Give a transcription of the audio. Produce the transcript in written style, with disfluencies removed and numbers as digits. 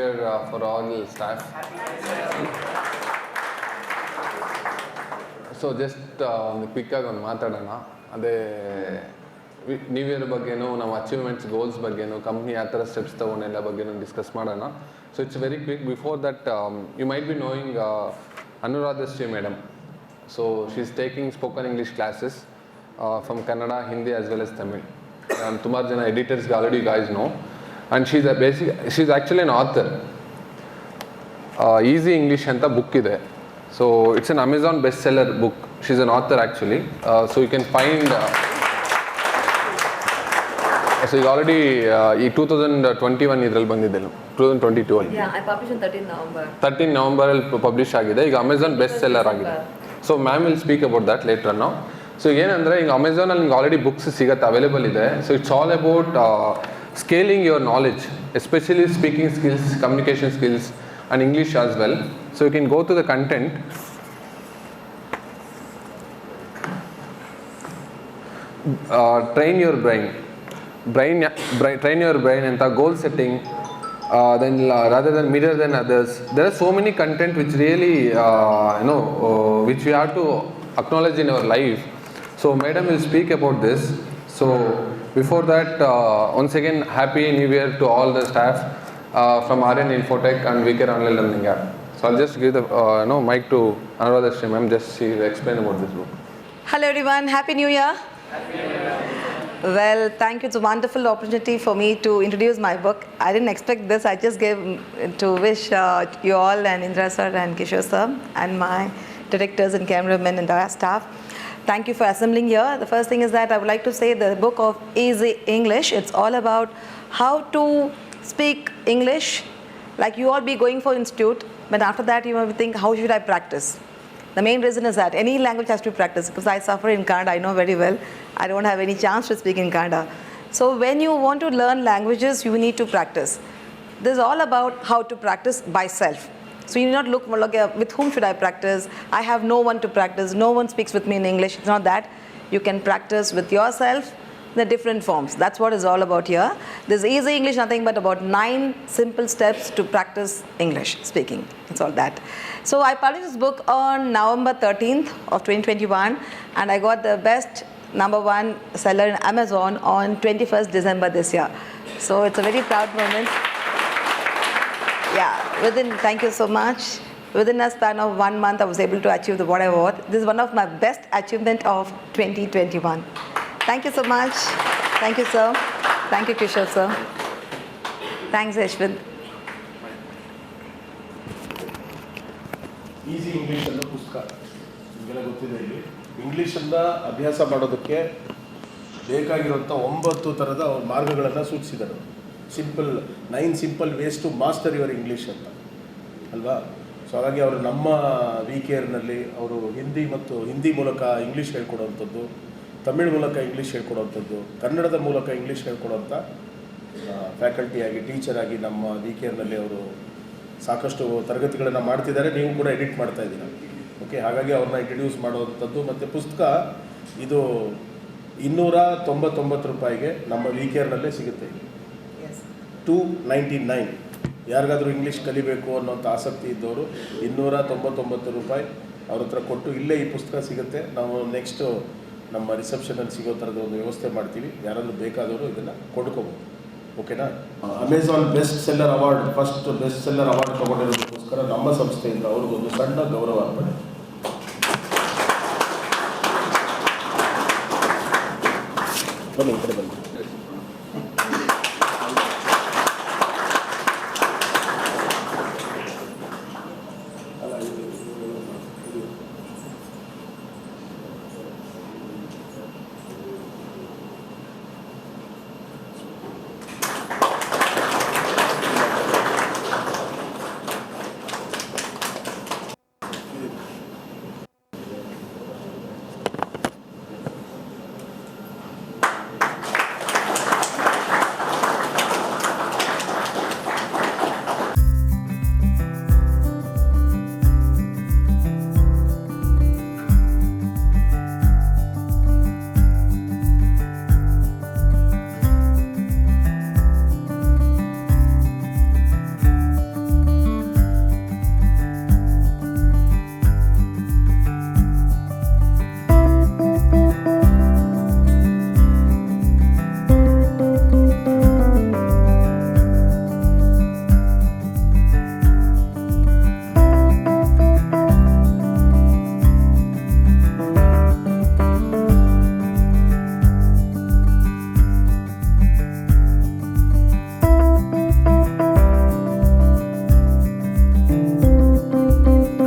Here for all staff. So just ಒಂದು ಕ್ವಿಕ್ಕಾಗಿ ಒಂದು ಮಾತಾಡೋಣ. ಅದೇ ನ್ಯೂ ಇಯರ್ ಬಗ್ಗೆನೂ ನಮ್ಮ ಅಚೀವ್ಮೆಂಟ್ಸ್ ಗೋಲ್ಸ್ ಬಗ್ಗೆನೂ ಕಂಪ್ನಿ ಯಾವ ಥರ ಸ್ಟೆಪ್ಸ್ ತೊಗೊಂಡೆಲ್ಲ ಬಗ್ಗೆನೂ ಡಿಸ್ಕಸ್ ಮಾಡೋಣ. So it's very quick. Before that you might be knowing Anuradhashree madam. So she is taking spoken English classes from Kannada, Hindi as well as Tamil. ಸುಮಾರು ಜನ ಎಡಿಟರ್ಸ್ಗೆ already guys know. And she is actually an author. Easy English ಅಂತ book ಇದೆ. So it's an Amazon bestseller book. She's an author actually. So you can find. So you already 2021 idral bandide 2022 alli. Yeah, I published on 13 November. 13 November alli publish agide. ಈಗ Amazon bestseller agide. So ma'am will speak about that later now. So ಏನಂದ್ರೆ ಈಗ Amazon ಅಲ್ಲಿ ನಿಮಗೆ already books ಸಿಗುತ್ತೆ, available ಇದೆ. So it's all about scaling your knowledge, especially speaking skills, communication skills and English as well. So you can go to the content. Train your brain. Train your brain and the goal setting. Then rather than mirror than others. There are so many content which really which we have to acknowledge in our life. So madam will speak about this. So before that, once again, happy New Year to all the staff from RN Infotech and VCare Online Learning App. So I'll just give the mic to Anuradhashri ma'am. Just she will explain about this book. Hello everyone, Happy New Year. Happy New Year. Well, thank you. It's a wonderful opportunity for me to introduce my book. I didn't expect this. I just gave to wish you all and Indra sir and Kishore sir and my directors and cameramen and our staff. Thank you for assembling here. The first thing is that I would like to say the book of Easy English. It's all about how to speak English. Like you all be going for institute, but after that you will think, how should I practice? The main reason is that any language has to be practiced, because I suffer in Kannada, I know very well. I don't have any chance to speak in Kannada. So when you want to learn languages, you need to practice. This is all about how to practice by self. So you need not look with whom should I practice? I have no one to practice. No one speaks with me in English. It's not that. You can practice with yourself. The different forms. That's what it's all about here. This Easy English, nothing but about 9 simple steps to practice English speaking. It's all that. So I published this book on November 13th of 2021, and I got the best #1 seller in Amazon on 21st December this year. So it's a very proud moment. Yeah, thank you so much. Within a span of 1 month, I was able to achieve what I want. This is one of my best achievement of 2021. Thank you so much. Thank you, sir. Thank you, Kishore, sir. Thanks, Ashwin. Easy English ಅನ್ನೋ ಪುಸ್ತಕ ನಿಮಗೆಲ್ಲ ಗೊತ್ತಿದೆ. ಇಲ್ಲಿ ಇಂಗ್ಲೀಷನ್ನು ಅಭ್ಯಾಸ ಮಾಡೋದಕ್ಕೆ ಬೇಕಾಗಿರುವಂಥ 9 ಥರದ ಮಾರ್ಗಗಳನ್ನು ಸೂಚಿಸಿದರು. 9 simple ways to master your English ಅಂತ ಅಲ್ವಾ. ಸೊ ಹಾಗಾಗಿ ಅವರು ನಮ್ಮ VCareನಲ್ಲಿ ಅವರು ಹಿಂದಿ ಮೂಲಕ ಇಂಗ್ಲೀಷ್ ಹೇಳ್ಕೊಡುವಂಥದ್ದು, ತಮಿಳ್ ಮೂಲಕ ಇಂಗ್ಲೀಷ್ ಹೇಳ್ಕೊಡುವಂಥದ್ದು, ಕನ್ನಡದ ಮೂಲಕ ಇಂಗ್ಲೀಷ್ ಹೇಳ್ಕೊಡುವಂಥ ಫ್ಯಾಕಲ್ಟಿಯಾಗಿ ಟೀಚರಾಗಿ ನಮ್ಮ VCareನಲ್ಲಿ ಅವರು ಸಾಕಷ್ಟು ತರಗತಿಗಳನ್ನು ಮಾಡ್ತಿದ್ದಾರೆ. ನೀವು ಕೂಡ ಎಡಿಟ್ ಮಾಡ್ತಾ ಇದ್ದೀರ. ಓಕೆ, ಹಾಗಾಗಿ ಅವ್ರನ್ನ ಇಂಟ್ರಡ್ಯೂಸ್ ಮಾಡುವಂಥದ್ದು. ಮತ್ತು ಪುಸ್ತಕ ಇದು 299 ರೂಪಾಯಿಗೆ ನಮ್ಮ VCareನಲ್ಲೇ ಸಿಗುತ್ತೆ. 299. ಯಾರಿಗಾದರೂ ಇಂಗ್ಲೀಷ್ ಕಲಿಬೇಕು ಅನ್ನೋಂಥ ಆಸಕ್ತಿ ಇದ್ದವರು 299 ರೂಪಾಯಿ ಅವ್ರ ಹತ್ರ ಕೊಟ್ಟು ಇಲ್ಲೇ ಈ ಪುಸ್ತಕ ಸಿಗುತ್ತೆ. ನಾವು ನೆಕ್ಸ್ಟು ನಮ್ಮ ರಿಸೆಪ್ಷನಲ್ಲಿ ಸಿಗೋ ಥರದ ಒಂದು ವ್ಯವಸ್ಥೆ ಮಾಡ್ತೀವಿ. ಯಾರಾದರೂ ಬೇಕಾದವರು ಇದನ್ನು ಕೊಂಡ್ಕೋಬೋದು. ಓಕೆನಾ. Amazon best seller award, first best seller award ತೊಗೊಂಡಿರೋದಕ್ಕೋಸ್ಕರ ನಮ್ಮ ಸಂಸ್ಥೆಯಿಂದ ಅವ್ರಿಗೊಂದು ಸಣ್ಣ ಗೌರವ ಅರ್ಪಣೆ. ಬನ್ನಿ ಈ ಕಡೆ ಬನ್ನಿ.